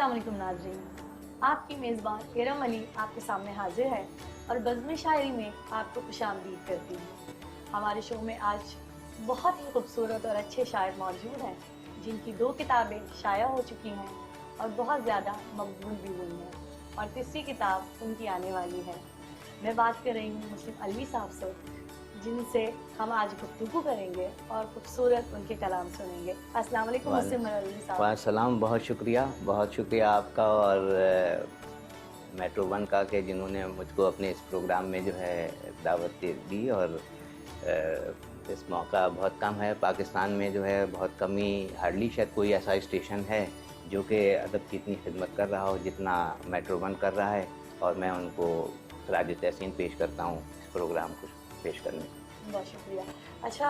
अस्सलाम वालेकुम नाज़रीन, आपकी मेज़बान इरम अली आपके सामने हाजिर है और बज़्म शायरी में आपको खुशामदीद करती हूँ। हमारे शो में आज बहुत ही खूबसूरत और अच्छे शायर मौजूद हैं जिनकी 2 किताबें शाया हो चुकी हैं और बहुत ज़्यादा मकबूल भी हुई हैं और तीसरी किताब उनकी आने वाली है। मैं बात कर रही हूँ मुस्लिम अलवी साहब से, जिनसे हम आज गुफ्तगू करेंगे और खूबसूरत उनके कलाम सुनेंगे। अस्सलाम वालेकुम मुस्लिम अलवी साहब। वालेकुम, बहुत शुक्रिया आपका और मेट्रो वन का कि जिन्होंने मुझको अपने इस प्रोग्राम में जो है दावत दी। और इस मौका बहुत कम है पाकिस्तान में, जो है बहुत कम ही, हार्डली शायद कोई ऐसा स्टेशन है जो कि अदब की इतनी खिदमत कर रहा हो जितना मेट्रो वन कर रहा है। और मैं उनको खराज तहसीन पेश करता हूँ इस प्रोग्राम को पेश करने में। बहुत शुक्रिया। अच्छा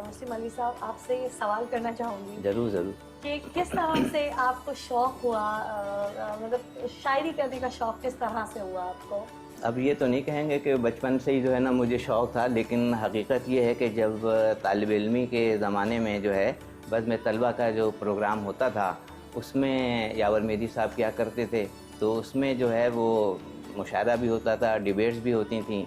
मुस्लिम अली साहब, आपसे ये सवाल करना चाहूँगी ज़रूर कि किस तरह से आपको शौक़ हुआ, मतलब शायरी करने का शौक़ किस तरह से हुआ आपको? अब ये तो नहीं कहेंगे कि बचपन से ही जो है ना मुझे शौक़ था, लेकिन हकीकत ये है कि जब तालिब इल्मी के ज़माने में जो है बज़्म तलबा का जो प्रोग्राम होता था उसमें यावर मेदी साहब किया करते थे, तो उसमें जो है वो मुशायरा भी होता था, डिबेट्स भी होती थी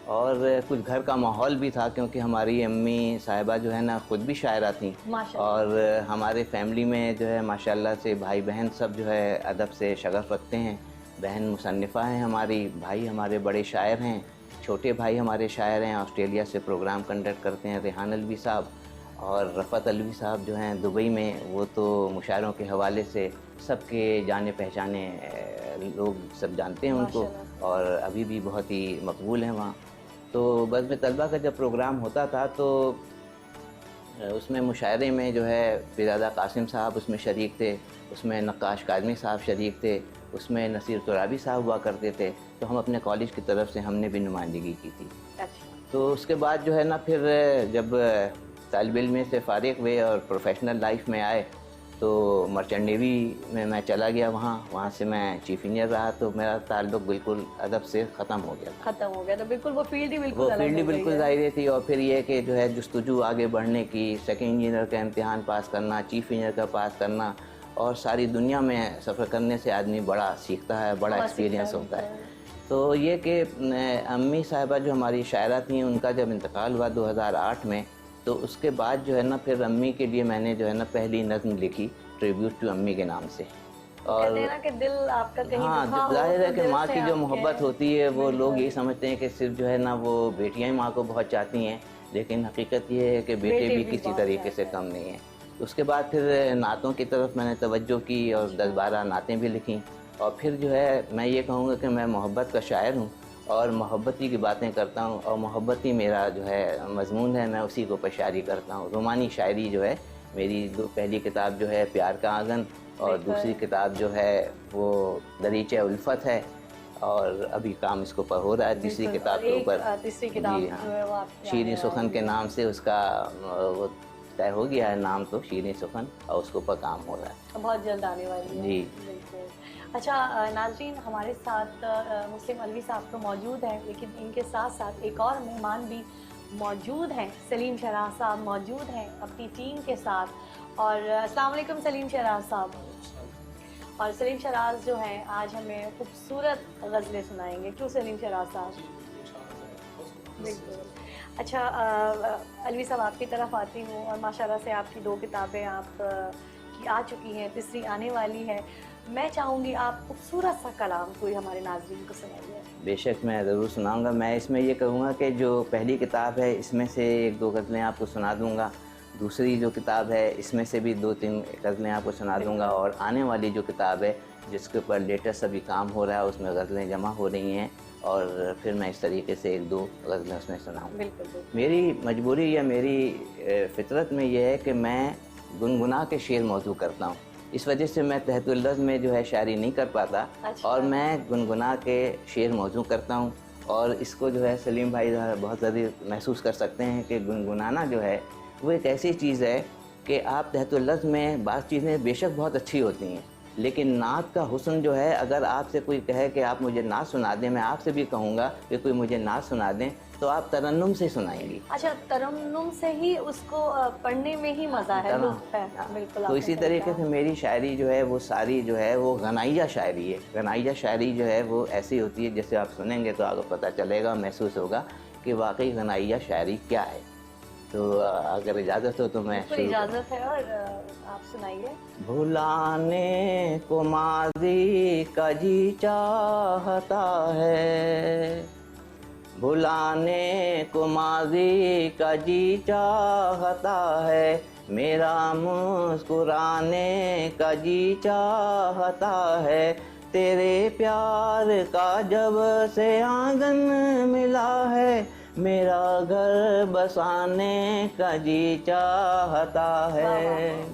और कुछ घर का माहौल भी था, क्योंकि हमारी अम्मी साहिबा जो है ना ख़ुद भी शायरा थी और हमारे फैमिली में जो है माशाल्लाह से भाई बहन सब जो है अदब से शगफ़ रखते हैं। बहन मुसन्निफ़ा हैं हमारी, भाई हमारे बड़े शायर हैं, छोटे भाई हमारे शायर हैं, ऑस्ट्रेलिया से प्रोग्राम कंडक्ट करते हैं, रेहान अलवी साहब। और रफ़त अलवी साहब जो हैं दुबई में, वो तो मुशायरों के हवाले से सबके जाने पहचाने लोग सब जानते हैं उनको और अभी भी बहुत ही मकबूल हैं वहाँ। तो बज़्म तलबा का जब प्रोग्राम होता था तो उसमें मुशायरे में जो है पीरज़ादा कासिम साहब उसमें शरीक थे, उसमें नक्काश काज़मी साहब शरीक थे, उसमें नसीर तुराबी साहब हुआ करते थे। तो हम अपने कॉलेज की तरफ से हमने भी नुमाइंदगी की थी। तो उसके बाद जो है ना फिर जब तालिब इल्म से फ़ारिग हुए और प्रोफेशनल लाइफ में आए तो मर्चेंट नेवी में मैं चला गया, वहाँ से मैं चीफ़ इंजीनियर रहा, तो मेरा ताल्लुक़ बिल्कुल अदब से ख़त्म हो गया। तो बिल्कुल वो फील्ड ही बिल्कुल ज़ाहिर थी। और फिर ये कि जो है जुस्तजू आगे बढ़ने की, सेकंड इंजीनियर का इम्तिहान पास करना, चीफ़ इंजीनियर का पास करना और सारी दुनिया में सफ़र करने से आदमी बड़ा सीखता है, बड़ा एक्सपीरियंस होता है। तो ये कि अम्मी साहिबा जो हमारी शायरा थी उनका जब इंतकाल हुआ 2008 में, तो उसके बाद जो है ना फिर अम्मी के लिए मैंने जो है ना पहली नज़्म लिखी, ट्रिब्यूट टू अम्मी के नाम से। और कि दिल आपका कहीं हाँ, ज़ाहिर है कि माँ की जो मोहब्बत होती है वो लोग यही समझते हैं कि सिर्फ जो है ना वो बेटियाँ ही माँ को बहुत चाहती हैं, लेकिन हकीकत ये है कि बेटे भी किसी तरीके से कम नहीं हैं। उसके बाद फिर नातों की तरफ मैंने तवज्जो की और 10-12 नातें भी लिखीं। और फिर जो है मैं ये कहूँगा कि मैं मोहब्बत का शायर हूँ और मोहब्बती की बातें करता हूँ और मोहब्बती मेरा जो है मज़मून है, मैं उसी को पेशारी करता हूँ। रोमानी शायरी जो है मेरी पहली किताब जो है प्यार का आंगन और दूसरी किताब जो है वो दरीचे उल्फत है और अभी काम इसको पर हो रहा है तीसरी किताब के ऊपर। जी हाँ, शीरीं सुखन के नाम से उसका वो तय हो गया है नाम, तो शीरीं सुखन, और उसके ऊपर काम हो रहा है, बहुत जल्द आने वाली है। जी। अच्छा नाज़रीन, हमारे साथ मुस्लिम अलवी साहब तो मौजूद हैं, लेकिन इनके साथ साथ एक और मेहमान भी मौजूद हैं। सलीम शराज साहब मौजूद हैं अपनी टीम के साथ। और अस्सलाम वालेकुम सलीम शराज साहब। और सलीम शराज जो हैं आज हमें खूबसूरत गज़लें सुनाएंगे। क्यों सलीम शराज साहब? बिल्कुल। अच्छा अलवी साहब, आपकी तरफ आती हूँ और माशाल्लाह से आपकी 2 किताबें आप की आ चुकी हैं, तीसरी आने वाली है। मैं चाहूँगी आप खूबसूरत सा कलाम कोई हमारे नाज़रीन को सुनाइए। बेशक मैं ज़रूर सुनाऊंगा। मैं इसमें ये कहूँगा कि जो पहली किताब है इसमें से 1-2 गज़लें आपको सुना दूँगा, दूसरी जो किताब है इसमें से भी 2-3 गज़लें आपको सुना दूँगा और आने वाली जो किताब है जिसके ऊपर लेटेस्ट अभी काम हो रहा है उसमें गज़लें जमा हो रही हैं और फिर मैं इस तरीके से 1-2 गज़लें उसमें सुनाऊँगा। मेरी मजबूरी या मेरी फ़ितरत में यह है कि मैं गुनगुना के शेर मौजू करता हूँ, इस वजह से मैं तहतुल लफ्ज़ में जो है शायरी नहीं कर पाता। और मैं गुनगुना के शेर मौजू करता हूँ और इसको जो है सलीम भाई बहुत ज़्यादा महसूस कर सकते हैं कि गुनगुनाना जो है वो एक ऐसी चीज़ है कि आप तहतुल लफ्ज़ में बाज़ चीज़ें बेशक बहुत अच्छी होती हैं, लेकिन नात का हुस्न जो है, अगर आपसे कोई कहे कि आप मुझे नात सुना दें, मैं आपसे भी कहूँगा कि कोई मुझे नात सुना दें, तो आप तरन्नुम से सुनाएंगी। अच्छा, तरन्नुम से ही उसको पढ़ने में ही मजा है, लुत्फ है। बिल्कुल, तो आपने इसी सही तरीके कहा। से मेरी शायरी जो है वो सारी जो है वो गनाइया शायरी है। गनाइया शायरी जो है वो ऐसी होती है, जैसे आप सुनेंगे तो आपको पता चलेगा, महसूस होगा कि वाकई गनाइया शायरी क्या है। तो अगर इजाज़त हो तो मैं बिल्कुल शुरू इजाजत है, और आप सुनाइए। भुलाने को माज़ी का जी चाहता है, भुलाने को माज़ी का जी चाहता है, मेरा मुस्कुराने का जी चाहता है, तेरे प्यार का जब से आंगन मिला है, मेरा घर बसाने का जी चाहता है।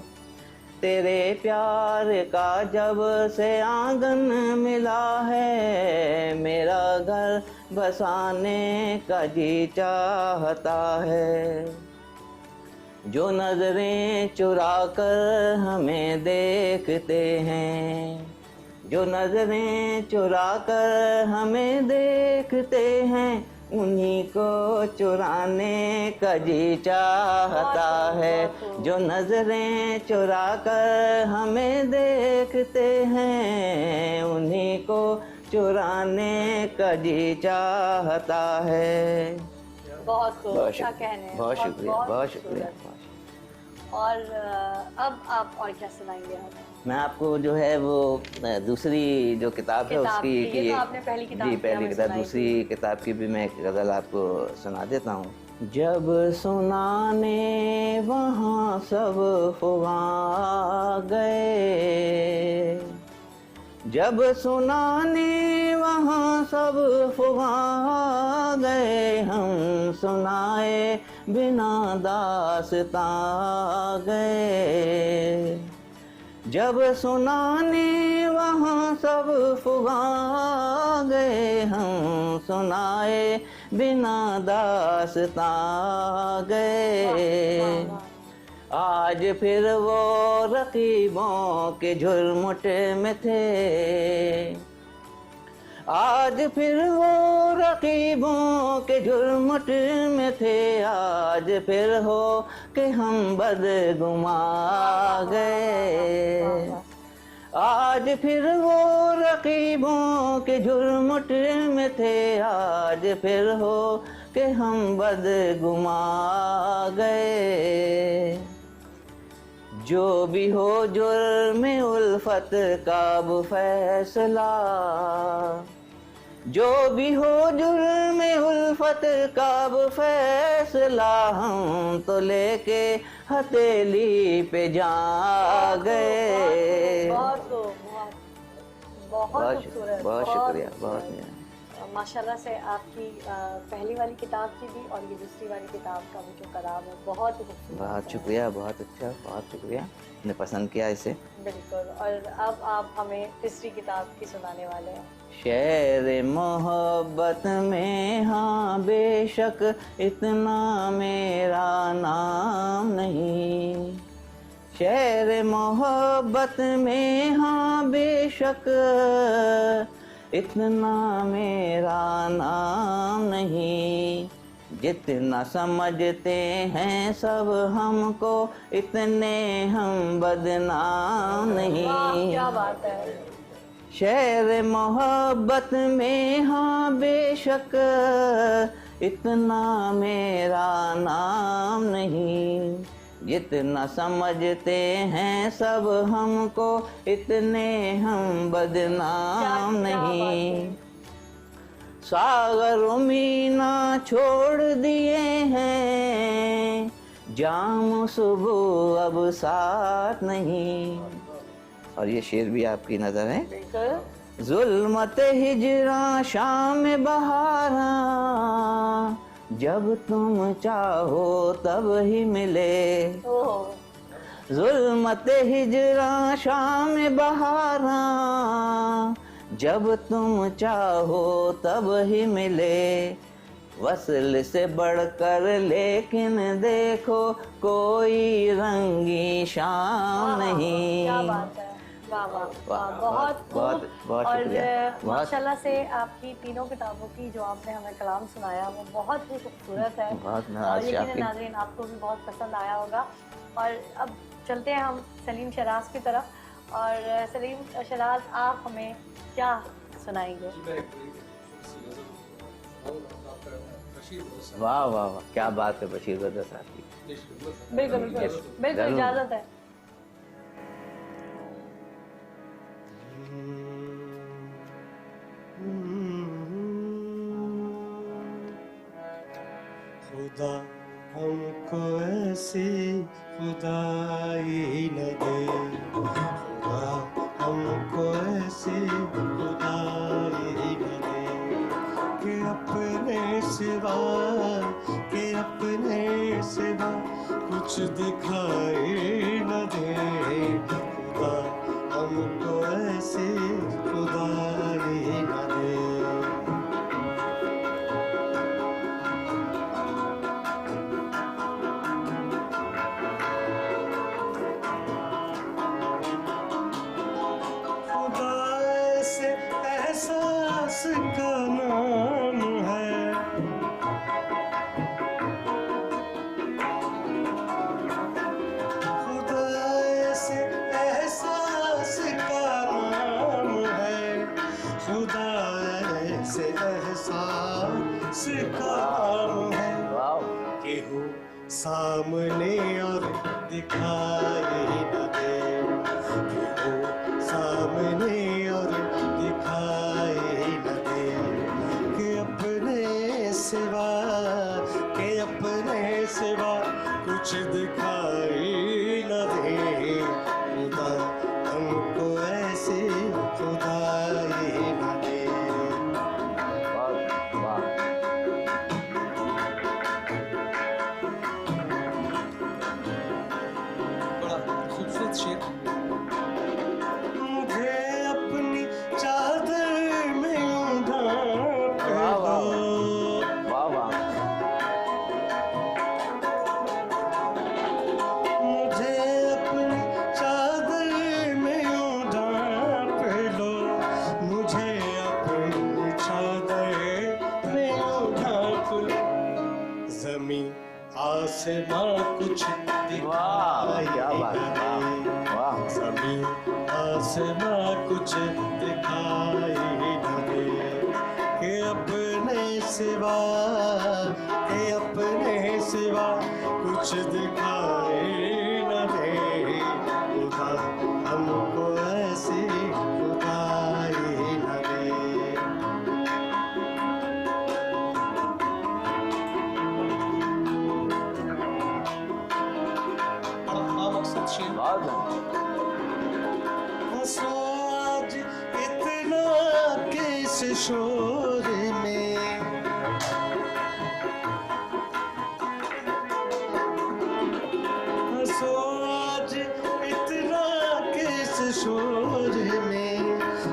तेरे प्यार का जब से आंगन मिला है, मेरा घर बसाने का जी चाहता है। जो नजरें चुरा कर हमें देखते हैं, जो नजरें चुरा कर हमें देखते हैं, उन्हीं को चुराने का जी चाहता है। जो नजरें चुरा कर हमें देखते हैं, उन्हीं को चुराने का जी चाहता है। बहुत खूब, बहुत क्या शुक्रिया, कहने हैं। बहुत शुक्रिया, बहुत शुक्रिया। खूबसूरत। और अब आप और क्या सुनाएंगे हमें? मैं आपको जो है वो दूसरी जो किताब है किताब उसकी की, ये तो आपने पहली किताब जी की पहली हमें किताब, सुनाई दूसरी किताब की भी मैं एक गज़ल आपको सुना देता हूँ। जब सुनाने वहाँ सब फुआ गए, जब सुनाने वहाँ सब फुआ गए, हम सुनाए बिना दास्तां गए। जब सुनाने वहाँ सब फुआ गए, हम सुनाए बिना दास्तां गए। आज फिर वो रकीबों के झुरमुट में थे, आज फिर वो रकीबों के झुरमुट में थे, आज फिर हो कि हम बदगुमा गए। आज फिर वो रकीबों के झुरमुट में थे, आज फिर हो कि हम बदगुमा गए। जो भी हो जुर्म उल्फत का अब फैसला, जो भी हो जुर्म उल्फत का अब फैसला, हम तो लेके हथेली पे जा गए। बहुत खूबसूरत, बहुत शुक्रिया, बहुत माशाल्लाह से आपकी पहली वाली किताब की भी और ये दूसरी वाली किताब का भी जो कलाम है बहुत खूबसूरत। बहुत शुक्रिया, बहुत अच्छा, बहुत शुक्रिया, आपने पसंद किया इसे। बिल्कुल। और अब आप हमें तीसरी किताब की सुनाने वाले हैं। शेर मोहब्बत में हाँ बेशक इतना मेरा नाम नहीं, शेर मोहब्बत में हाँ बेशक इतना मेरा नाम नहीं, जितना समझते हैं सब हमको इतने हम बदनाम नहीं। क्या बात है। शेर मोहब्बत में हाँ बेशक इतना मेरा नाम नहीं, जितना समझते हैं सब हमको इतने हम बदनाम नहीं। सागर मीना छोड़ दिए हैं, जाम सुबह अब साथ नहीं। और ये शेर भी आपकी नज़र है। बिल्कुल। जुल्मत हिजरा शाम बहारा, जब तुम चाहो तब ही मिले। जुल्मत हिजरा शाम बहारा, जब तुम चाहो तब ही मिले। वसल से बढ़कर लेकिन देखो कोई रंगी शाम नहीं। क्या बात है। वाह वाह वाह, वाह, बहुत बहुत खूब। बहुत और शुक्रिया। बहुत माशाल्लाह से आपकी तीनों किताबों की जो आपने हमें कलाम सुनाया वो बहुत ही खूबसूरत है बहुत और नाज यकीनन शाकिर। नाज़रीन आपको भी बहुत पसंद आया होगा। और अब चलते हैं हम सलीम शराज की तरफ। और सलीम शराज, आप हमें क्या सुनाएंगे? वाह वाह वाह, क्या बात है बशीर रज़ा साहब की। बिल्कुल बिल्कुल Yes, बिल्कुल, जरूर। इजाज़त है। खुदा हमको ऐसी खुदाई न दे, खुदा हमको ऐसी खुदाई न दे कि अपने सिवा कुछ दिखाई न दे। खुदा हमको ऐसी खुदाई न दे। से एहसास का नाम है, खुदा से एहसास का नाम है, खुदा से एहसास का नाम है कि हो सामने और दिखाई न दे, कि हो सामने और दिखाई न दे, कि अपने सिवा कुछ दिखाई न दे। खुदा हमको ऐसी खुदाई न दे। बड़ा खूबसूरत शेर। मुझे अपनी चादर में ढांप लो, मुझे अपनी चादर में ढांप लो, मुझे अपनी चादर में ढांप लो। ज़मीं आसमां कुछ दिखाई न दे, ज़मीं आसमां कुछ दिखाई न दे, कि अपने सिवा कुछ दिखाई न दे। खुदा हमको ऐसी खुदाई न दे। हंसो आज इतना किस शोर में, हंसो आज इतना किस शोर में,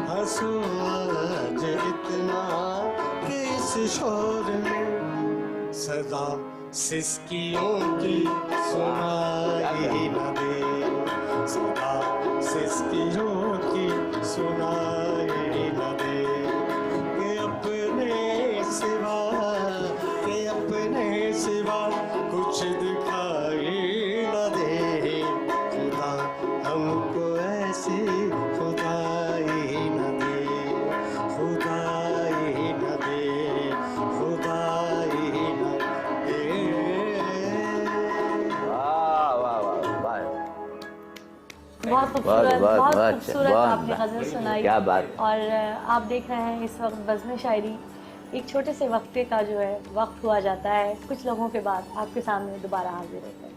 हंसो आज इतना किस शोर में। सदा सिसकियों की सुनाई न दे, सदा सिसकियों की सुनाई न दे, कि अपने सिवा कुछ दिखाई न दे। खुदा हमको ऐसी खुदाई न दे, खुदाई न दे, खुदाई न दे। बहुत खूबसूरत, बहुत खूबसूरत आपने बहुत गज़ल सुनाई। क्या बात। और आप देख रहे हैं इस वक्त बज़्म शायरी एक छोटे से वक्फे का जो है वक्त हुआ जाता है, कुछ लोगों के बाद आपके सामने दोबारा हाजिर होते हैं।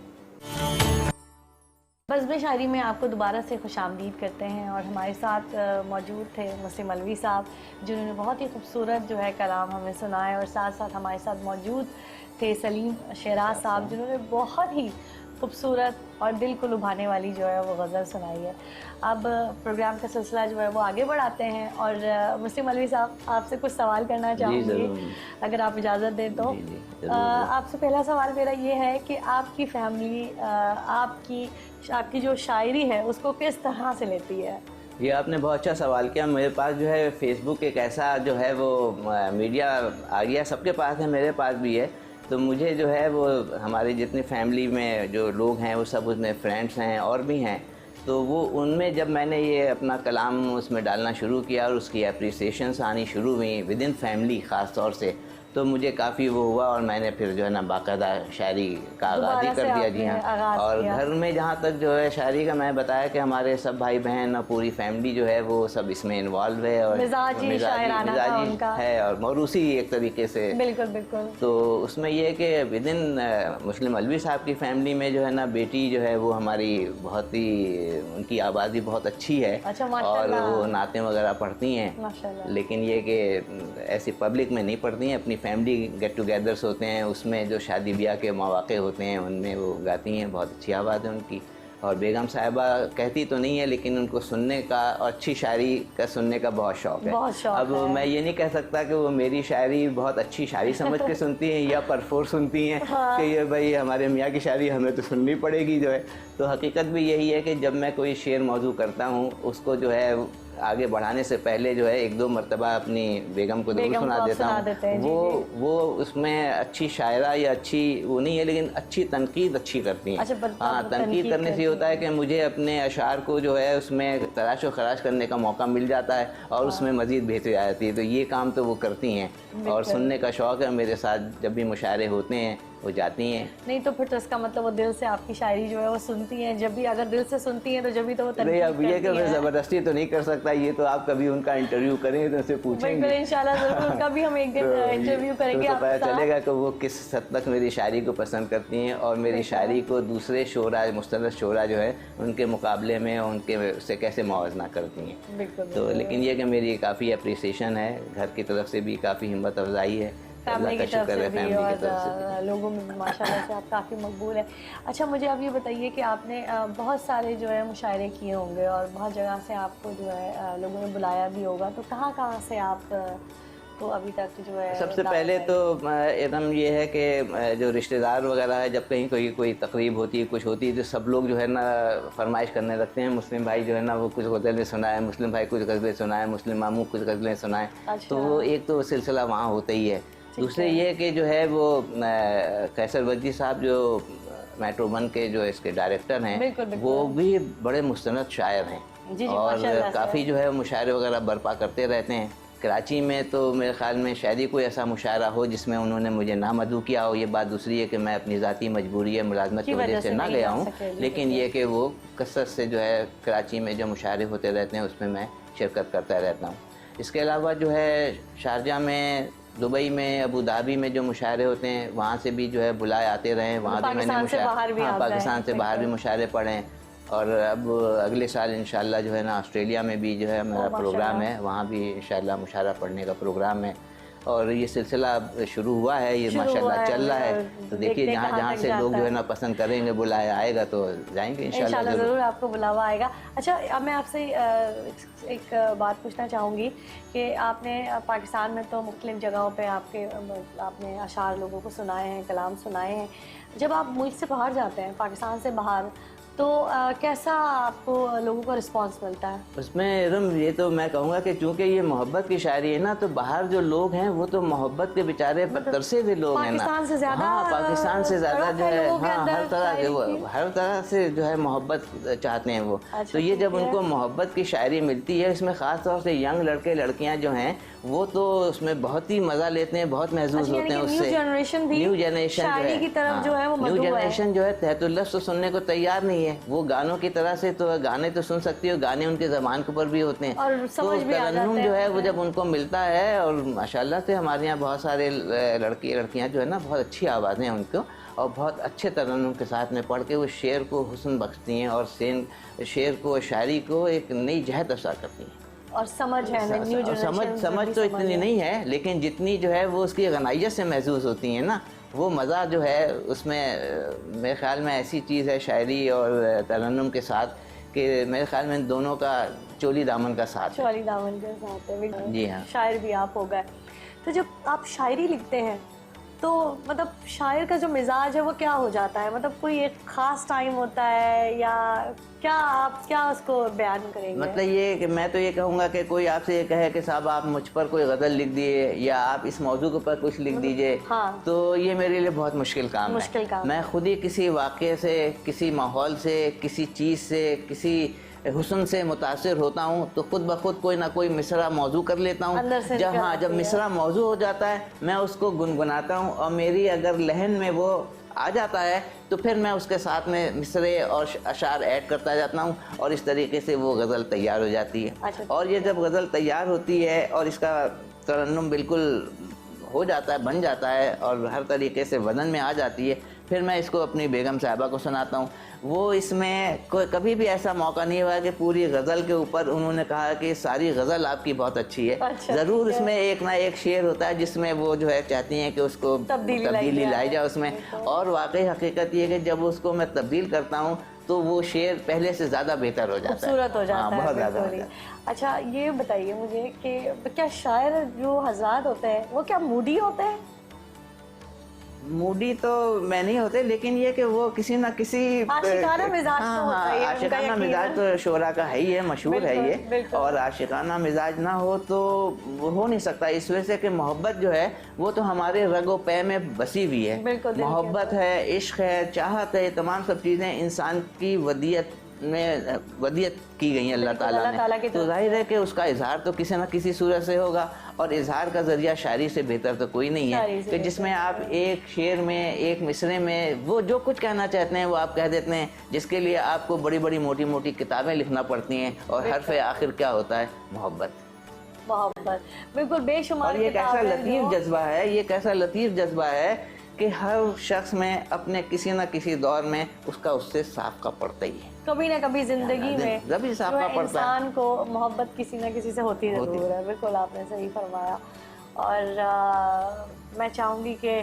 बज़्म शायरी में आपको दोबारा से खुशामदीद करते हैं और हमारे साथ मौजूद थे मुस्लिम अलवी साहब, जिन्होंने बहुत ही खूबसूरत जो है कलाम हमें सुनाए, और साथ साथ हमारे साथ मौजूद थे सलीम शराज साहब, जिन्होंने बहुत ही खूबसूरत और दिल को लुभाने वाली जो है वो गज़ल सुनाई है। अब प्रोग्राम का सिलसिला जो है वो आगे बढ़ाते हैं और मुस्लिम अलवी साहब आपसे कुछ सवाल करना चाहूँगी, अगर आप इजाज़त दें तो। आपसे पहला सवाल मेरा ये है कि आपकी फैमिली आपकी जो शायरी है उसको किस तरह से लेती है? ये आपने बहुत अच्छा सवाल किया। मेरे पास जो है फेसबुक एक ऐसा जो है वो मीडिया आ गया, सबके पास है, मेरे पास भी है। तो मुझे जो है वो हमारी जितनी फैमिली में जो लोग हैं वो सब उसमें फ्रेंड्स हैं और भी हैं, तो वो उनमें जब मैंने ये अपना कलाम उसमें डालना शुरू किया और उसकी अप्रिसिएशंस आनी शुरू हुई विद इन फैमिली ख़ास तौर से, तो मुझे काफ़ी वो हुआ और मैंने फिर जो है ना बाकायदा शायरी का आगाज़ ही कर दिया। जी हाँ। और घर में जहाँ तक जो है शायरी का मैं बताया कि हमारे सब भाई बहन और पूरी फैमिली जो है वो सब इसमें इन्वॉल्व है और मिजाजी शायराना था उनका है और मौरूसी एक तरीके से। बिल्कुल बिल्कुल। तो उसमें ये है कि विद इन मुस्लिम अलवी साहब की फैमिली में जो है ना बेटी जो है वो हमारी बहुत ही, उनकी आबादी बहुत अच्छी है। अच्छा, और माशाल्लाह। वो नाते वगैरह पढ़ती हैं, माशाल्लाह। लेकिन ये कि ऐसी पब्लिक में नहीं पढ़ती हैं, अपनी फैमिली गेट टुगेदर्स होते हैं उसमें जो शादी ब्याह के मौके होते हैं उनमें वो गाती हैं। बहुत अच्छी आवाज़ है उनकी। और बेगम साहिबा कहती तो नहीं है लेकिन उनको सुनने का और अच्छी शायरी का सुनने का बहुत शौक़ है। बहुत शौक अब है। मैं ये नहीं कह सकता कि वो मेरी शायरी बहुत अच्छी शायरी समझ के सुनती हैं या परफोर सुनती हैं हाँ। कि ये भाई हमारे मियाँ की शायरी हमें तो सुननी पड़ेगी जो है। तो हकीकत भी यही है कि जब मैं कोई शेर मौजू करता हूँ उसको जो है आगे बढ़ाने से पहले जो है एक दो मरतबा अपनी बेगम को जरूर सुना देता हूँ। वो उसमें अच्छी शायरा या अच्छी वो नहीं है लेकिन अच्छी तनकीद अच्छी करती हैं। अच्छा, हाँ, तनकीद करने से ये होता है कि मुझे अपने अशार को जो है उसमें तराश व खराश करने का मौका मिल जाता है और उसमें मज़ीद बेहतरी आ जाती है। तो ये काम तो वो करती हैं और सुनने का शौक़ है मेरे साथ। जब भी मुशायरे होते हैं वो जाती हैं। नहीं तो फिर तो इसका मतलब वो दिल से आपकी शायरी जो है वो सुनती हैं। जब भी अगर दिल से सुनती हैं तो जब भी तो वो नहीं, अब ये कि मैं ज़बरदस्ती तो नहीं कर सकता, ये तो आप कभी उनका इंटरव्यू करेंगे तो उनसे पूछेंगे। बिल्कुल, इंशाल्लाह ज़रूर उनका भी हम एक दिन इंटरव्यू करेंगे। तो पता चलेगा कि वो किस हद तक मेरी शायरी को पसंद करती हैं और मेरी शायरी को दूसरे शोरा मुस्तनद शोरा जो है उनके मुकाबले में उनके उससे कैसे मुआवजा करती हैं। बिल्कुल। तो लेकिन ये कि मेरी काफ़ी अप्रिसिएशन है, घर की तरफ से भी काफ़ी हिम्मत अफजाई है, फैमिली की तरफ से भी और और लोगों में माशाल्लाह से आप काफ़ी मकबूल है। अच्छा, मुझे अब ये बताइए कि आपने बहुत सारे जो है मुशायरे किए होंगे और बहुत जगह से आपको जो है लोगों ने बुलाया भी होगा, तो कहाँ से आप तो अभी तक जो है? सबसे पहले तो एकदम ये है कि जो रिश्तेदार वगैरह है जब कहीं कोई तकरीब होती है कुछ होती है तो सब लोग जो है ना फरमाइश करने लगते हैं। मुस्लिम भाई जो है ना वो कुछ गज़लें सुनाए, मुस्लिम भाई कुछ गज़लें सुनाए, मुस्लिम मामू कुछ गज़लें सुनाएँ। अच्छा। तो वो एक तो सिलसिला वहाँ होता ही है। दूसरे ये कि जो है वो कैसर वजी साहब जो मेट्रो वन के जो इसके डायरेक्टर हैं, बिल्कुल, बिल्कुल। वो भी बड़े मुस्तनद शायर हैं। जी, और माशाल्लाह से। काफ़ी जो है मुशायरे वगैरह बर्पा करते रहते हैं। कराची में तो मेरे ख्याल में शायद ही कोई ऐसा मुशायरा हो जिसमें उन्होंने मुझे ना मदऊ किया हो। ये बात दूसरी है कि मैं अपनी ज़ाती मजबूरी है मुलाजमत की वजह से ना गया हूँ, लेकिन ये कि वो कसरत से जो है कराची में जो मुशायरे होते रहते हैं उसमें मैं शिरकत करता रहता हूँ। इसके अलावा जो है शारजा में, दुबई में, अबू धाबी में जो मुशायरे होते हैं वहाँ से भी जो है बुलाए आते रहे। वहाँ भी मैंने पाकिस्तान से बाहर भी मुशायरे पढ़े हैं। और अब अगले साल इंशाल्लाह जो है ना ऑस्ट्रेलिया में भी जो है मेरा प्रोग्राम है, वहाँ भी इंशाल्लाह मुशायरा पढ़ने का प्रोग्राम है। और ये सिलसिला शुरू हुआ है, ये माशाल्लाह चल रहा है। तो देखिए जहाँ से लोग जो है ना पसंद करेंगे, बुलाया आएगा तो जाएंगे इंशाल्लाह ज़रूर आपको बुलावा आएगा। अच्छा, अब मैं आपसे एक बात पूछना चाहूँगी कि आपने पाकिस्तान में तो मुख्तलिफ़ जगहों पे आपने अशार लोगों को सुनाए हैं, कलाम सुनाए हैं। जब आप मुल्क से बाहर जाते हैं, पाकिस्तान से बाहर, तो कैसा आपको लोगों का रिस्पांस मिलता है? उसमें एकदम ये तो मैं कहूँगा कि चूँकि ये मोहब्बत की शायरी है ना, तो बाहर जो लोग हैं वो तो मोहब्बत के बेचारे तरसे हुए लोग हैं ना। पाकिस्तान से ज़्यादा, हाँ, पाकिस्तान से ज़्यादा जो है, हाँ, हर तरह से जो है मोहब्बत चाहते हैं वो। तो ये जब उनको मोहब्बत की शायरी मिलती है, इसमें ख़ास तौर से यंग लड़के लड़कियाँ जो हैं वो तो उसमें बहुत ही मज़ा लेते हैं, बहुत महसूस होते हैं उससे। न्यू जनरेशन की तरफ जो है वो न्यू जनरेशन जो है तहतुल लफ्ज़ तो सुनने को तैयार नहीं है। वो गानों की तरह से तो गाने तो सुन सकती हो, गाने उनके ज़बान के ऊपर भी होते हैं और समझ भी आ जाते हैं। जो है वो जब उनको मिलता है, और माशाल्लाह से हमारे यहाँ बहुत सारे लड़कियाँ जो है ना बहुत अच्छी आवाज़ें हैं उनको, और बहुत अच्छे तरन्नुम के साथ में पढ़ के वो शेर को हुस्न बख्शती हैं और शेर को, शायरी को एक नई जहत अता करती हैं। और समझ है न्यू जनरेशन, समझ तो इतनी नहीं है, लेकिन जितनी जो है वो उसकी गनाइयत से महसूस होती है ना, वो मज़ा जो है उसमें मेरे ख़्याल में ऐसी चीज़ है शायरी और तरन्नुम के साथ कि मेरे ख़्याल में दोनों का चोली दामन का साथ है। जी हाँ। शायर भी आप हो गए, तो जब आप शायरी लिखते हैं तो मतलब शायर का जो मिजाज है वो क्या हो जाता है, मतलब कोई एक खास टाइम होता है या क्या, आप क्या उसको बयान करेंगे? मतलब ये कि मैं तो ये कहूँगा कि कोई आपसे ये कहे कि साहब आप मुझ पर कोई गज़ल लिख दिए या आप इस मौजू के ऊपर कुछ लिख दीजिए, हाँ। तो ये मेरे लिए बहुत मुश्किल काम है। मैं खुद ही किसी वाक़े से, किसी माहौल से, किसी चीज़ से, किसी हुस्न से मुतासिर होता हूँ तो खुद ब खुद कोई ना कोई मिसरा मौजू कर लेता हूँ। जब मिसरा मौजू हो जाता है मैं उसको गुनगुनाता हूँ और मेरी अगर लहन में वो आ जाता है तो फिर मैं उसके साथ में मिसरे और अशार ऐड करता जाता हूँ और इस तरीके से वो गज़ल तैयार हो जाती है। और ये जब गज़ल तैयार होती है और इसका तरन्नुम बिल्कुल हो जाता है, बन जाता है और हर तरीके से वज़न में आ जाती है, फिर मैं इसको अपनी बेगम साहिबा को सुनाता हूँ। वो इसमें कोई कभी भी ऐसा मौका नहीं हुआ कि पूरी गज़ल के ऊपर उन्होंने कहा कि सारी गज़ल आपकी बहुत अच्छी है। ज़रूर इसमें एक ना एक शेर होता है जिसमें वो जो है चाहती हैं कि उसको तब्दीली लाई जाए उसमें, और वाकई हकीकत ये है कि जब उसको मैं तब्दील करता हूँ तो वो शेर पहले से ज़्यादा बेहतर हो जाता है, खूबसूरत हो जाता है, बहुत ज़्यादा। अच्छा ये बताइए मुझे कि क्या शायर जो हज़रात होते हैं वो क्या मूडी होते हैं? मूडी तो मैं नहीं होते, लेकिन ये कि वो किसी ना किसी आशिकाना मिजाज तो होता ही है, आशिकाना मिजाज तो शोरा का है ही है, मशहूर है ये। और आशिकाना मिजाज ना हो तो वो हो नहीं सकता, इस वजह से कि मोहब्बत जो है वो तो हमारे रगो पै में बसी हुई है। मोहब्बत है, इश्क है, चाहत है, तमाम सब चीज़ें इंसान की वदियत की गई है अल्लाह ताला ने, तो जाहिर है कि उसका इजहार तो किसी ना किसी सूरत से होगा और इजहार का जरिया शायरी से बेहतर तो कोई नहीं है कि जिसमें आप एक शेर में, एक मिसरे में वो जो कुछ कहना चाहते हैं वो आप कह देते हैं, जिसके लिए आपको बड़ी बड़ी मोटी मोटी किताबें लिखना पड़ती हैं और हरफ़े आखिर क्या होता है? मोहब्बत। बिल्कुल बेशुमार। और ये कैसा लतीफ़ जज्बा है, ये कैसा लतीफ़ जज्बा है कि हर शख्स में अपने किसी न किसी दौर में उसका उससे साफ़ पड़ता ही है, कभी ना कभी जिंदगी में जब साफ़ पड़ता है। इंसान को मोहब्बत किसी न किसी से होती ज़रूर है। बिल्कुल आपने सही फरमाया। और मैं चाहूँगी कि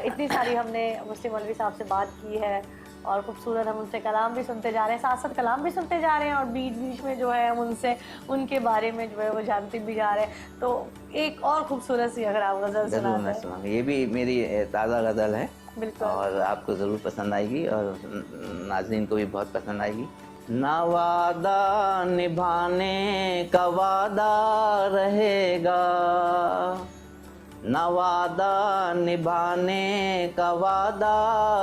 इतनी सारी हमने मुस्लिम मौलवी साहब से बात की है और खूबसूरत हम उनसे कलाम भी सुनते जा रहे हैं, साथ साथ कलाम भी सुनते जा रहे हैं और बीच बीच में जो है हम उनसे उनके बारे में जो है वो जानते भी जा रहे हैं। तो एक और खूबसूरत सी अगर आप गज़ल सुनाते हैं। ये भी मेरी ताज़ा गज़ल है बिल्कुल, और आपको ज़रूर पसंद आएगी और नाज़रीन को भी बहुत पसंद आएगी। ना वादा निभाने का वादा रहेगा, ना वादा निभाने का वादा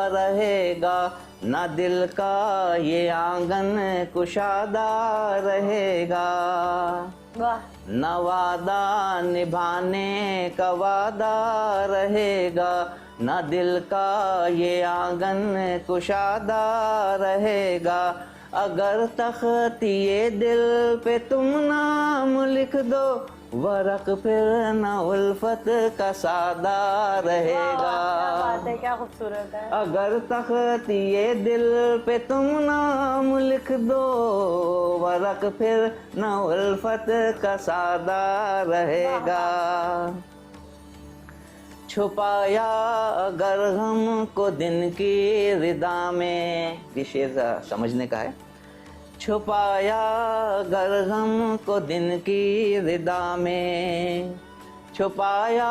रहेगा, ना दिल का ये आंगन कुशादा रहेगा। ना वादा निभाने का वादा रहेगा, ना दिल का ये आंगन कुशादा रहेगा। अगर तख्तिए दिल पे तुम नाम लिख दो, वरक फिर न उल्फत का सादा रहेगा। क्या खूबसूरत है। अगर तख्तिए दिल पे तुम नाम लिख दो, वरक फिर न उल्फत का सादा रहेगा। छुपाया अगर गम को दिन की रिदा में, ये शेर समझने का है। छुपाया अगर गम को दिन की रिदा में, छुपाया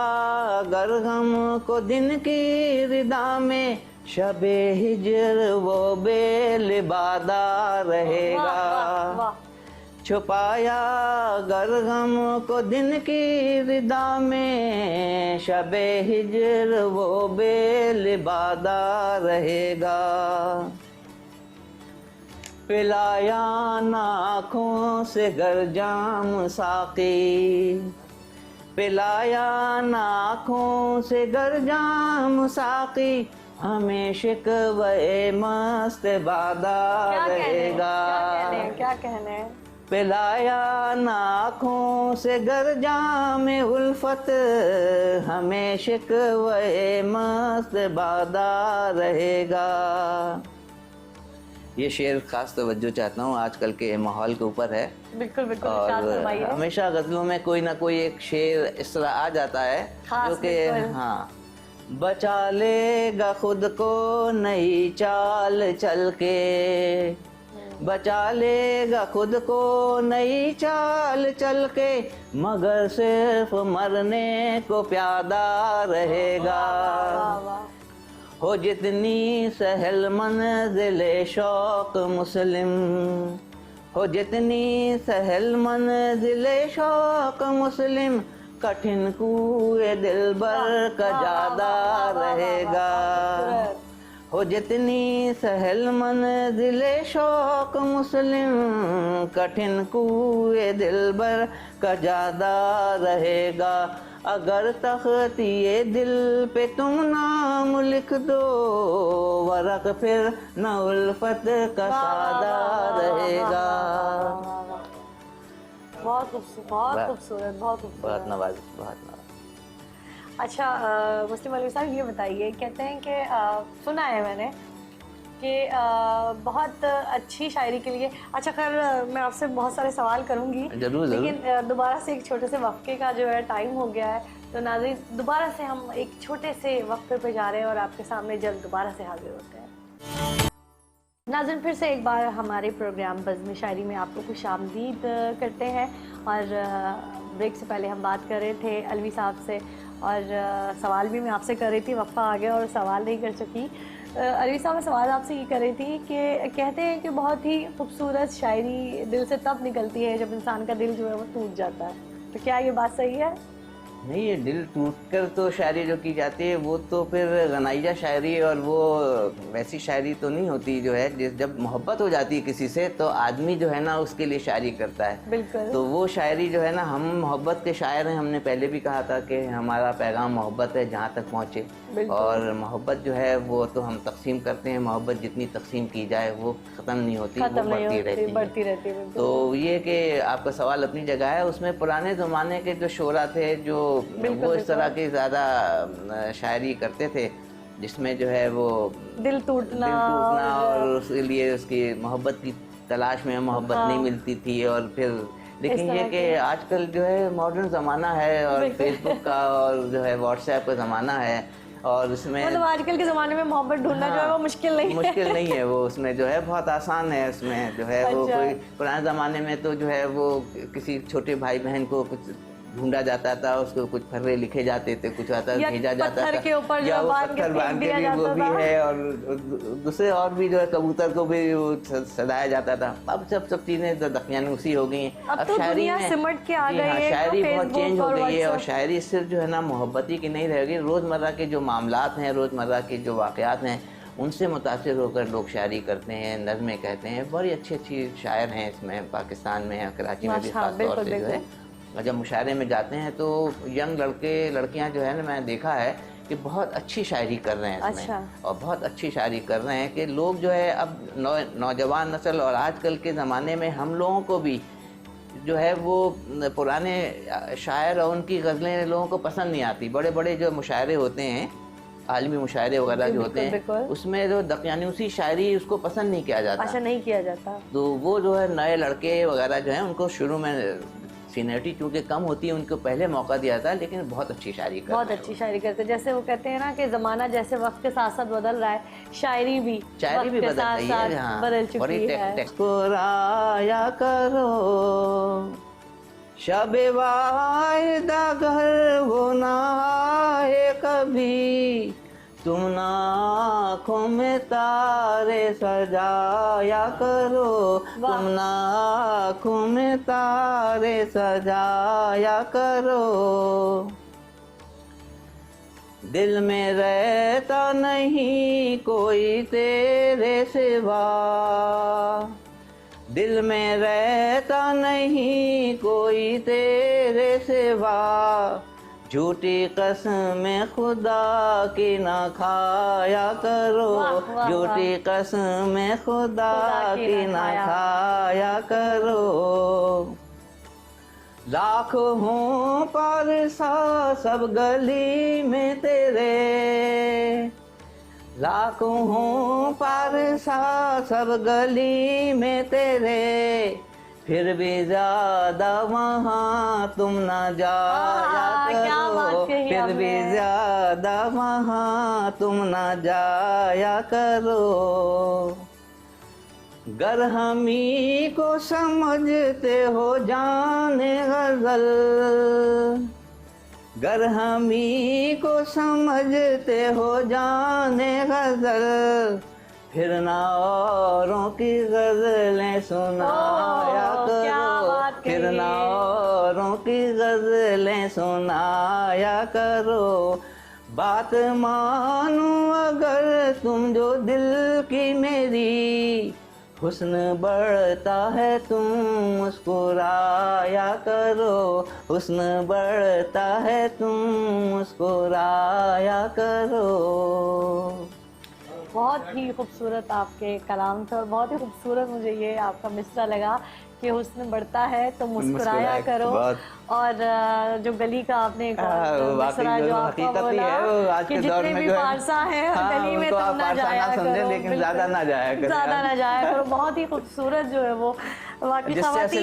अगर गम को दिन की रिदा में, शबे हिजर वो बेलिबादा रहेगा। छुपाया अगर गम को दिन की रिदा में, शबे हिजर वो बेलिबादा रहेगा। पिलाया आँखों से गर जाम साकी, पिलाया आँखों से गर जाम साकी, हमें शिकवे मस्त बादा रहेगा। क्या कहने पिलाया आँखों से गर जाम उल्फत, हमें शिकवे मस्त बादा रहेगा। ये शेर खास तवज्जो चाहता हूँ आजकल के माहौल के ऊपर है। बिल्कुल बिल्कुल। और हमेशा गज़लों में कोई ना कोई एक शेर इस तरह आ जाता है जो कि हाँ, बचा लेगा खुद को नई चाल चल के, बचा लेगा खुद को नई चाल चल के, मगर सिर्फ मरने को प्यादा रहेगा। वाह वाह। हो जितनी सहल मंजिले शौक मुस्लिम, हो जितनी सहल मंजिले शौक मुस्लिम, कठिन कुए दिलबर का ज्यादा रहेगा। हो जितनी सहल मंजिले शौक मुस्लिम, कठिन कुए दिलबर का ज्यादा रहेगा। अगर तख्तिए दिल पे तुम नाम लिख दो, वरक फिर न उल्फत का सादा रहेगा। बहुत खूबसूरत, बहुत खूबसूरत, बहुत खूबसूरत। बहुत नवाज़, बहुत नवाज़। अच्छा मुस्लिम मौलवी साहब ये बताइए, कहते हैं कि सुना है मैंने कि बहुत अच्छी शायरी के लिए, अच्छा खैर मैं आपसे बहुत सारे सवाल करूंगी जरूर, लेकिन दोबारा से एक छोटे से वक्फे का जो है टाइम हो गया है, तो नाज़रीन दोबारा से हम एक छोटे से वक्फे पे जा रहे हैं और आपके सामने जल्द दोबारा से हाजिर होते हैं। नाज़रीन फिर से एक बार हमारे प्रोग्राम बज़्म शायरी में आपको खुशामदीद करते हैं। और ब्रेक से पहले हम बात कर रहे थे अलवी साहब से और सवाल भी मैं आपसे कर रही थी, वक्फा आ गया और सवाल नहीं कर सकी। अलवी साहब मैं सवाल आपसे ये कर रही थी कि कहते हैं कि बहुत ही खूबसूरत शायरी दिल से तब निकलती है जब इंसान का दिल जो है वो टूट जाता है, तो क्या ये बात सही है? नहीं, ये दिल टूटकर तो शायरी जो की जाती है वो तो फिर गनाइया शायरी और वो वैसी शायरी तो नहीं होती जो है। जब मोहब्बत हो जाती है किसी से तो आदमी जो है ना उसके लिए शायरी करता है। बिल्कुल। तो वो शायरी जो है ना, हम मोहब्बत के शायर हैं। हमने पहले भी कहा था कि हमारा पैगाम मोहब्बत है जहाँ तक पहुँचे, और मोहब्बत जो है वो तो हम तकसीम करते हैं। मोहब्बत जितनी तकसीम की जाए वो ख़त्म नहीं होती, वो बढ़ती रहती है। तो ये कि आपका सवाल अपनी जगह है। उसमें पुराने ज़माने के जो शोरा थे जो वो इस तरह की ज़्यादा शायरी करते थे जिसमें जो है वो दिल टूटना और उसके लिए उसकी मोहब्बत की तलाश में मोहब्बत नहीं मिलती थी। और फिर लेकिन ये कि आजकल जो है मॉडर्न ज़माना है और फेसबुक का और जो है व्हाट्सएप का ज़माना है, और उसमें मतलब आजकल के ज़माने में मोहब्बत ढूंढना जो है वो मुश्किल नहीं है। वो उसमें जो है बहुत आसान है। उसमें जो है वो कोई पुराने ज़माने में तो जो है वो किसी छोटे भाई बहन को कुछ ढूंढा जाता था, उसको कुछ फर्रे लिखे जाते थे, कुछ आता भेजा जाता था, के ऊपर या वो पत्थर बांध के भी वो भी है, और दूसरे और भी जो है कबूतर को भी सदाया जाता था। अब सब चीज़ें दकियानूसी हो गई हैं। अब तो शायरी में सिमट के आ गई है, शायरी बहुत चेंज हो गई है, और शायरी सिर्फ जो है ना मोहब्बती की नहीं रह गई। रोज़मर्रा के जो मामलात हैं, रोज़मर्रा के जो वाक़यात हैं, उनसे मुतासिर होकर लोग शायरी करते हैं, नज़में कहते हैं। बड़ी अच्छी शायर हैं इसमें, पाकिस्तान में, कराची में भी खास तौर से जो है। और जब मुशायरे में जाते हैं तो यंग लड़के लड़कियां जो है ना, मैंने देखा है कि बहुत अच्छी शायरी कर रहे हैं इसमें। और बहुत अच्छी शायरी कर रहे हैं कि लोग जो है अब नौजवान नस्ल और आजकल के ज़माने में हम लोगों को भी जो है वो पुराने शायर और उनकी गज़लें लोगों को पसंद नहीं आती। बड़े बड़े जो मुशायरे होते हैं, आलमी मुशायरे वगैरह जो होते हैं, उसमें जो दकियानूसी शायरी उसको पसंद नहीं किया जाता। अच्छा, नहीं किया जाता। तो वो जो है नए लड़के वगैरह जो हैं उनको शुरू में सीनियरिटी चूँकि कम होती है, उनको पहले मौका दिया था, लेकिन बहुत अच्छी शायरी करते। जैसे वो कहते हैं ना कि ज़माना जैसे वक्त के साथ साथ बदल रहा है, शायरी भी बदल रही है, बदल चुकी है। मुस्कुराया करो शब-ए वाहिदा घर वो ना आए कभी, तुम ना आँखों में तारे सजाया करो, तुम ना आँखों में तारे सजाया करो। दिल में रहता नहीं कोई तेरे सिवा, दिल में रहता नहीं कोई तेरे सिवा, झूठी कसमें खुदा की ना खाया करो, झूठी कसमें खुदा की ना खाया करो। लाख हों पारसा सब गली में तेरे, लाख हों पारसा सब गली में तेरे, फिर भी ज्यादा वहाँ तुम ना जाया करो, फिर भी ज्यादा वहाँ तुम ना जाया करो। गर हमी को समझते हो जाने गजल, गर हमी को समझते हो जाने गजल, फिर ना औरों की गजलें सुनाया करो, फिर ना औरों की गजलें सुनाया करो। बात मानो अगर तुम जो दिल की मेरी, हुस्न बढ़ता है तुम मुस्कुराया करो, हुस्न बढ़ता है तुम मुस्कुराया करो। बहुत ही खूबसूरत आपके कलाम थे और बहुत ही खूबसूरत मुझे ये आपका मिसरा लगा कि हुस्न बढ़ता है तो मुस्कुराया करो। और जो गली का आपने एक मिसरा जो आपका बोला कि जितने भी पारसा हैं गली में तुम ना जाया करो, लेकिन ज़्यादा ना जाया करो, ज़्यादा ना जाया करो। बहुत ही खूबसूरत जो है वो ख़वातीन के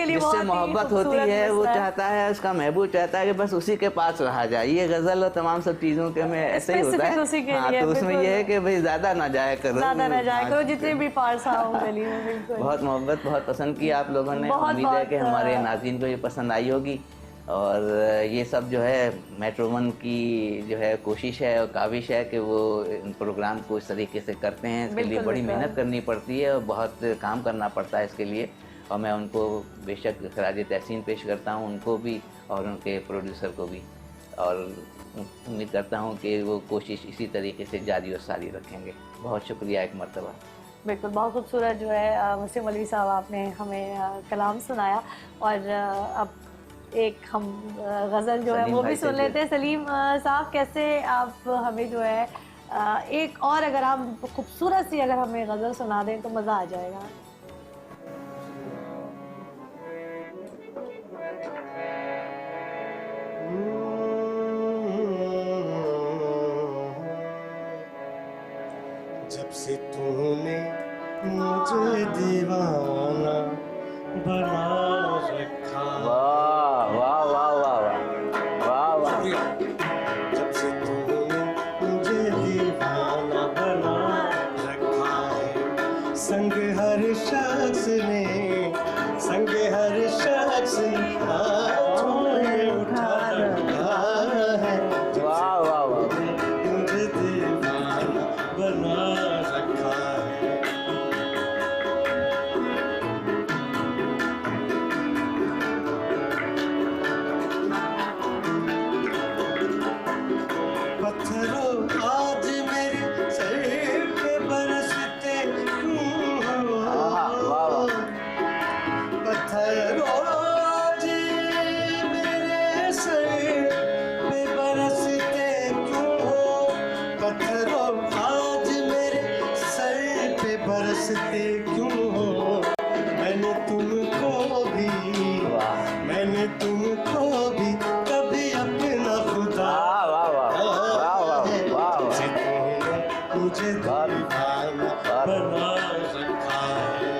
लिए जिससे मोहब्बत होती है वो चाहता है, उसका महबूब चाहता है कि बस उसी के पास रहा जाए। ये गज़ल और तमाम सब चीज़ों के में ऐसे ही होता है। हाँ, तो उसमें ये है कि भाई ज़्यादा ना जाया करो, ज़्यादा ना जाया करो, जितने भी पारसा हो गली में। बिल्कुल बहुत मोहब्बत, बहुत पसंद की आप लोगों ने। उम्मीद है कि हमारे नाज़रीन को ये पसंद आई होगी। और ये सब जो है मेट्रो वन की जो है कोशिश है और काविश है कि वो इन प्रोग्राम को इस तरीके से करते हैं। इसके लिए बड़ी मेहनत करनी पड़ती है और बहुत काम करना पड़ता है इसके लिए। और मैं उनको बेशक खराज तहसीन पेश करता हूँ, उनको भी और उनके प्रोड्यूसर को भी। और उम्मीद करता हूँ कि वो कोशिश इसी तरीके से जारी और सारी रखेंगे। बहुत शुक्रिया एक मरतबा। बिल्कुल, बहुत खूबसूरत जो है मुस्लिम मौलवी साहब आपने हमें कलाम सुनाया। और अब एक हम गज़ल जो है वो भी सुन लेते हैं। सलीम साहब, कैसे आप हमें जो है एक और अगर आप खूबसूरत सी अगर हमें गज़ल सुना दें तो मज़ा आ जाएगा। जब से तूने मुझे दीवाना बना रखा, वाह वाह वाह वाह वाह वाह। जब से तूने मुझे दीवाना बना रखा है, संग हर शख्स ने, संग हर शख्स ने हाथों में उठा रखा है। वाह वाह वाह। मुझे दीवाना बना रखा है। पत्थरों आज मेरे सर पे बरसते क्यों हो, पत्थरों आज मेरे सर पे बरसते क्यों हो, पत्थरों आज मेरे सर पे बरसते क्यों हो। मैंने तुमको भी, मैंने तुमको भी कभी अपना खुदा मुझे दीवाना बना रखा है।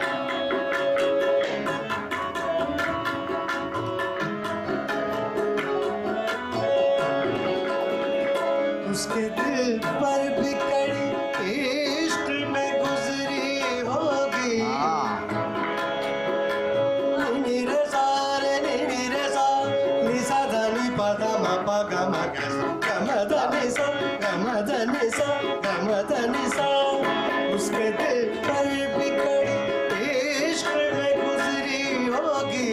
उसके दिल पर भी कड़ी इश्क में गुजरी होगी। नीरे सारे नीरे सा निसा धनी पदा मा पा गा मा गा मा धनी सा गा मा धनी सा गा मा धनी सा। उसके दिल पर भी कड़ी इश्क में गुजरी होगी।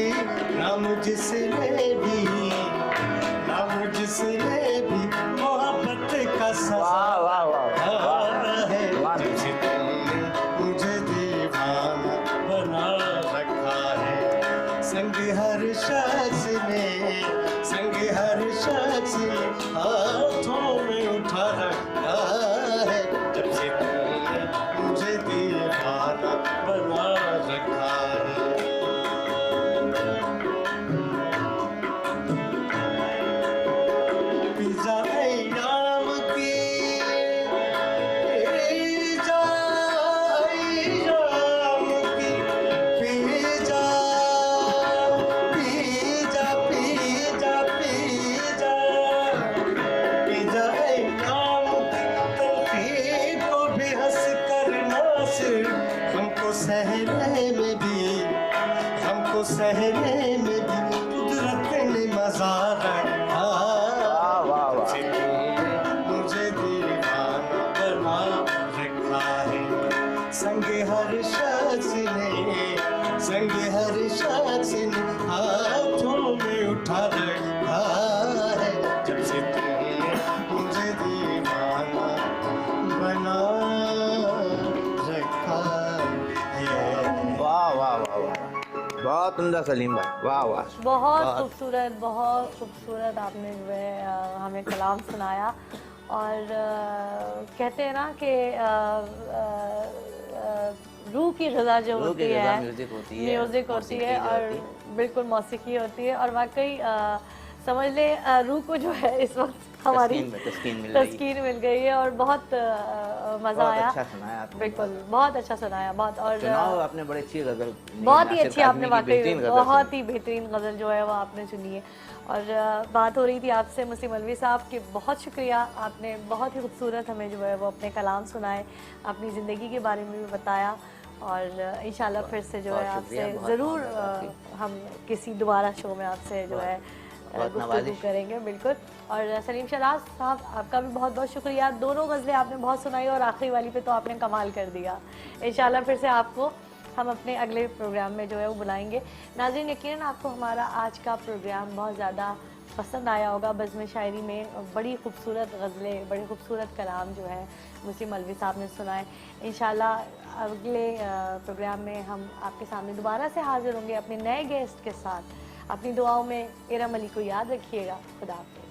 ना मुझसे भी, ना मुझसे भी मोहब्बत का सवाल है। तुझे तुमने मुझे दीवाना बना रखा है। संग हर शख्स ने, संग हर शख्स ने हाथों में उठा रखा है। जब से हमको सहने में भी कुदरत ने मजा रखा वाह वाह वाह। मुझे दीवाना बना रखा है। संगे हर शख्स ने हाथों में उठा रखा है। जब से तुमने मुझे दीवाना बना रखा है। वाह वाह वाह वाह, बहुत उम्दा सलीम भाई, वाह वाह। बहुत खूबसूरत आपने जो है हमें कलाम सुनाया। और कहते हैं ना कि रूह की ग़िज़ा जो रूह की होती ग़िज़ा है, म्यूज़िक होती है, म्यूज़िक होती मौसीकी है जो और होती है। बिल्कुल मौसीकी होती है। और वाकई समझ ले रूह को जो है इस वक्त हमारी तस्कीन मिल रही है। तस्कीन मिल गई है और बहुत मज़ा बहुत आया। अच्छा सुनाया आपने, बिल्कुल बहुत अच्छा सुनाया, बहुत। और चुनाव आपने बड़ी अच्छी गज़ल, बहुत ही नासिर अच्छी काज़मी आपने की वाकई बेहतरीन गज़ल बहुत सुनी। ही बेहतरीन गज़ल जो है वो आपने सुनी है। और बात हो रही थी आपसे मुस्लिम अलवी साहब की, बहुत शुक्रिया, आपने बहुत ही खूबसूरत हमें जो है वो अपने कलाम सुनाए, अपनी ज़िंदगी के बारे में भी बताया। और इंशाल्लाह फिर से जो है आपसे ज़रूर हम किसी दोबारा शो में आपसे जो है गुफ्तगू करेंगे। बिल्कुल। और सलीम शहनाज साहब आपका भी बहुत बहुत शुक्रिया। दोनों गज़लें आपने बहुत सुनाई और आखिरी वाली पे तो आपने कमाल कर दिया। इंशाल्लाह फिर से आपको हम अपने अगले प्रोग्राम में जो है वो बुलाएंगे। नाज़रीन, यकीनन आपको हमारा आज का प्रोग्राम बहुत ज़्यादा पसंद आया होगा। बज़्म शायरी में बड़ी खूबसूरत गज़लें, बड़े खूबसूरत कलाम जो है मुस्लिम अलवी साहब ने सुनाए। इंशाल्लाह अगले प्रोग्राम में हम आपके सामने दोबारा से हाज़िर होंगे अपने नए गेस्ट के साथ। अपनी दुआओं में इरम अली को याद रखिएगा। खुदा हाफ़िज़।